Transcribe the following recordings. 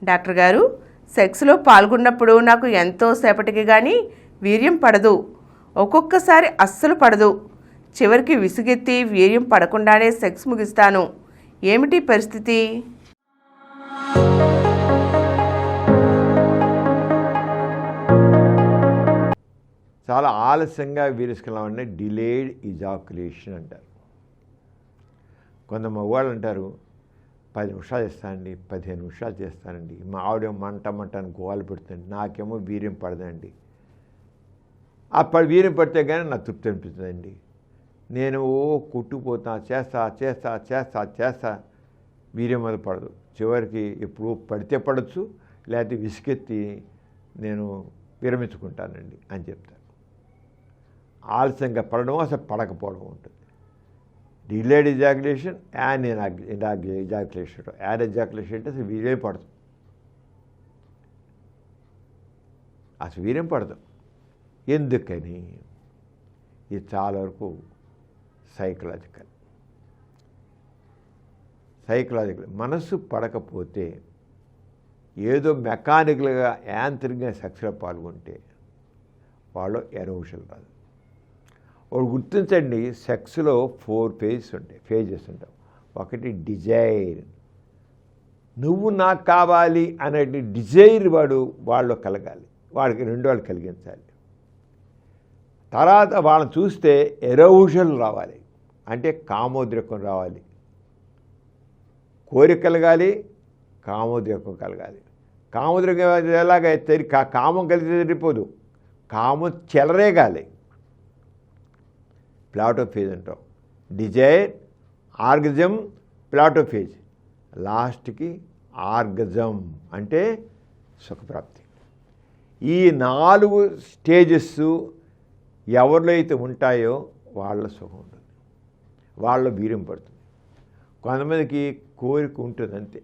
Doctor గారు, సెక్స్లో పాల్గొన్నప్పుడు నాకు ఎంతో సేపటికి కానీ వీర్యం పడదు. ఒక్కొక్కసారి అస్సలు పడదు. చివరికి విసుగెత్తి వీర్యం పడకుండానే సెక్స్ ముగిస్తాను. ఏమిటి పరిస్థితి? చాలా ఆలస్యంగా వీర్యస్ఖలనం డిలేడ్ ఇజాక్యులేషన్ అంటారు. కొంత మగవాళ్ళు అంటారు 10 నిమిషాలు చేస్తానండి, 15 నిమిషాలు చేస్తానండి, మా ఆవిడ మంట అని గోలు పెడుతుంది, నాకేమో వీర్యం పడదండి. అప్పుడు వీర్యం పడితే కానీ నాకు తృప్తి అనిపిస్తుందండి. నేను కొట్టుకుపోతా, చేస్తా వీర్యం మీద పడదు. చివరికి ఎప్పుడు పడితే పడవచ్చు, లేకపోతే విసుకెత్తి నేను విరమించుకుంటానండి అని చెప్తాను. ఆలస్యంగా పడడం అసలు పడకపోవడం ఉంటుంది. Delayed ejaculation, an ejaculation. An ejaculation అంటే అసలు వీర్యం పడదు, అసలు వీర్యం పడదు. ఎందుకని? ఇది చాలా వరకు సైకలాజికల్. మనస్సు పడకపోతే ఏదో మెకానికల్గా యాంత్రికంగా సెక్స్లో పాల్గొంటే వాళ్ళు ఎరోషన్ రాదు. వాడు గుర్తించండి, సెక్స్లో 4 ఫేజెస్ ఉంటాయి. ఒకటి డిజైర్, నువ్వు నాకు కావాలి అనే డిజైర్ వాళ్ళు కలగాలి, వాడికి రెండు వాళ్ళు కలిగించాలి. తర్వాత వాళ్ళని చూస్తే ఎరోషన్ రావాలి, అంటే కామోద్రేకం రావాలి. కోరిక కలగాలి, కామోద్రేకం కలగాలి. కామోద్రేకం ఎలాగైతే కామం కలిగితే సరిపోదు, కామం చెలరేగాలి. ప్లాటోఫేజ్ అంటాం. డిజైర్, ఆర్గజం, ప్లాటోఫేజ్, లాస్ట్కి ఆర్గజం అంటే సుఖప్రాప్తి. ఈ 4 స్టేజెస్ ఎవరిలో అయితే ఉంటాయో వాళ్ళ సుఖం ఉంటుంది, వాళ్ళ వీర్యం పడుతుంది. కొంతమందికి కోరిక ఉంటుంది అంతే,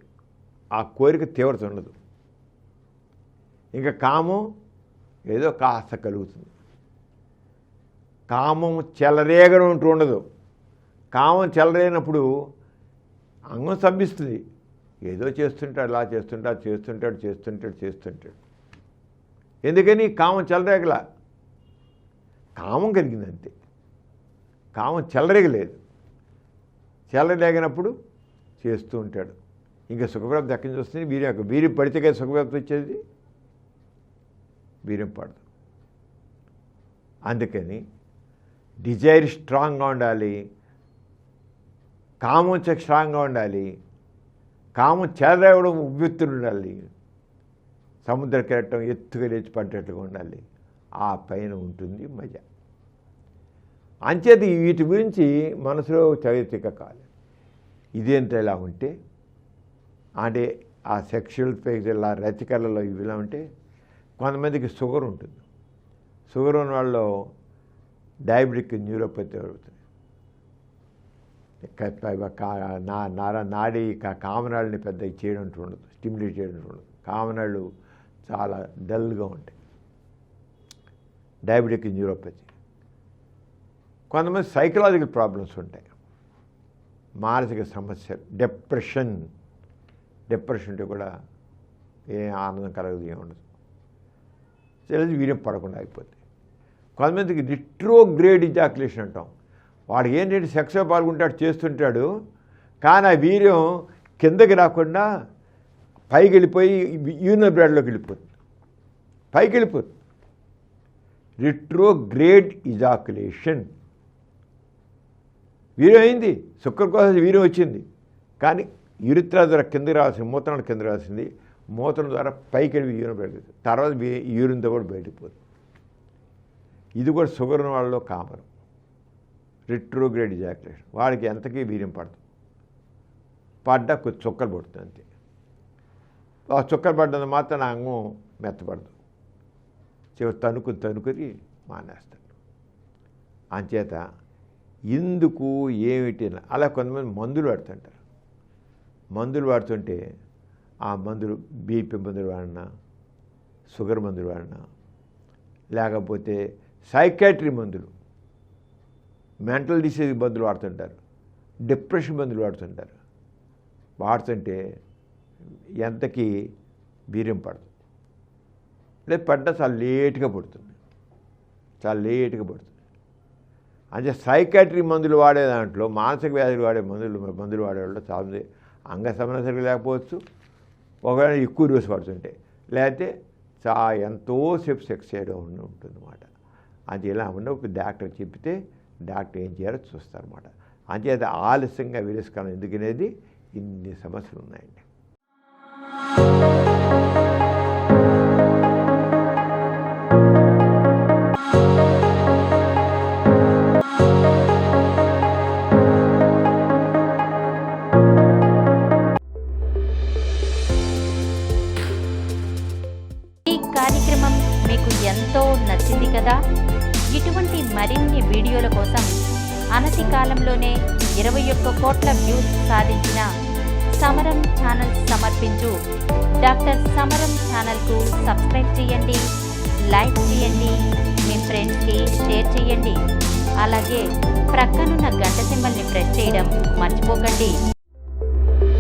ఆ కోరిక తీవ్రత ఉండదు. ఇంకా కామం ఏదో కాస్త కలుగుతుంది. కామం చెలరేగడం అంటూ ఉండదు. కామం చెలరేగినప్పుడు అంగం సంభిస్తుంది, ఏదో చేస్తుంటాడు, అలా చేస్తుంటాడు. ఎందుకని? కామం చెలరేగల, కామం కలిగిందంతే, కామం చెలరేగలేదు. చెలరేగినప్పుడు చేస్తూ ఉంటాడు. ఇంకా సుఖప్రాప్తి ఎక్కడి నుంచి వస్తుంది? వీర్యం పడితే కదా సుఖప్రాప్తి వచ్చేది, వీర్యం పడదు. అందుకని డిజైర్ స్ట్రాంగ్గా ఉండాలి, కామం స్ట్రాంగ్గా ఉండాలి, కామం చెలరేగడం ఉవ్వెత్తులు ఉండాలి, సముద్ర కెరటం ఎత్తుగా లేచి పడ్డట్టుగా ఉండాలి. ఆ పైన ఉంటుంది మజా. అంచేది వీటి గురించి మనసులో చరిత్రకాలి. ఇదేంత ఇలా ఉంటే అంటే ఆ సెక్షువల్ ఫేజ్ ఇలా రతికలలో ఇవి ఇలా ఉంటే కొంతమందికి షుగర్ ఉంటుంది. షుగర్ ఉన్న వాళ్ళు డయాబెటిక్ న్యూరోపతి అవుతుంది. నాడీ కామనాళ్ళని పెద్ద చేయడం ఉండదు, స్టిమ్యులేట్ చేయడం ఉండదు. కామనాళ్ళు చాలా డల్గా ఉంటాయి. Diabetic neuropathy. కొంతమంది సైకలాజికల్ ప్రాబ్లమ్స్ ఉంటాయి, మానసిక సమస్యలు, డిప్రెషన్ ఉంటే కూడా ఏ ఆనందం కలగదు, ఏముండదు. తెలిసి వీర్యం పడకుండా అయిపోతుంది. కొంతమందికి రిట్రోగ్రేడ్ ఇజాక్యులేషన్ అంటాం. వాడు ఏంటంటే సెక్స్లో పాల్గొంటాడు, చేస్తుంటాడు, కానీ ఆ వీర్యం కిందకి రాకుండా పైకి వెళ్ళిపోయి యూరినరీ బ్లాడర్లోకి వెళ్ళిపోతుంది, పైకి వెళ్ళిపోతుంది. Retrograde ejaculation. వీర్యం అయింది, శుక్ర కోసం వీర్యం వచ్చింది, కానీ యూరిత్రా ద్వారా కిందకి రావాల్సింది, మూత్రం కిందకి రావాల్సింది, మూత్రం ద్వారా పైకి వెళ్ళి యూరిన్ బయటకు, తర్వాత యూరిన్తో కూడా బయటకు పోతుంది. ఇది కూడా షుగర్ ఉన్న వాళ్ళలో కామన్ రిట్రోగ్రేడ్ ఇజాక్యులేషన్. వాడికి ఎంతకీ వీర్యం పడదు, పడ్డా కొద్ది చుక్కలు పడుతుంది అంతే. ఆ చుక్కలు పడ్డంత మాత్రం నా అంగం మెత్తపడదు, చివరి తనుకుని మానేస్తాడు. అంచేత ఎందుకు ఏమిటి అలా కొంతమంది మందులు వాడుతుంటారు. మందులు వాడుతుంటే ఆ మందులు బీపీ మందులు వాడినా, షుగర్ మందులు వాడినా, లేకపోతే సైకాట్రీ మందులు, మెంటల్ డిసీజ్ మందులు వాడుతుంటారు, డిప్రెషన్ మందులు వాడుతుంటారు. వాడుతుంటే ఎంతకీ వీర్యం పడదు. లేదు పడ్డా చాలా లేట్గా పడుతుంది, చాలా లేట్గా పడుతుంది. అంటే సైకాట్రీ మందులు వాడే దాంట్లో, మానసిక వ్యాధులు వాడే మందులు వాడేవాళ్ళు చాలా అంగ సమస్యలు లేకపోవచ్చు, ఒకవేళ ఎక్కువ రోజు పడుతుంటే, లేకపోతే ఎంతోసేపు సెక్స్ చేయడం ఉంటుందన్నమాట. అది ఇలా ఉన్నప్పుడు డాక్టర్ చెప్తే డాక్టర్ ఏం చేయాలో చూస్తారన్నమాట. అంచేత ఆలస్యంగా విరస్కారం ఎందుకనేది ఇన్ని సమస్యలు ఉన్నాయండి. ఈ కార్యక్రమం మీకు ఎంతో నచ్చింది కదా. ఇటువంటి మరిన్ని వీడియోల కోసం అనతి కాలంలోనే 21 కోట్ల వ్యూస్ సాధించిన సమరం ఛానల్ సమర్పించు డాక్టర్ సమరం ఛానల్కు సబ్స్క్రైబ్ చేయండి, లైక్ చేయండి, మీ ఫ్రెండ్స్కి షేర్ చేయండి. అలాగే ప్రక్కనున్న గంట సింబల్ని ప్రెస్ చేయడం మర్చిపోకండి.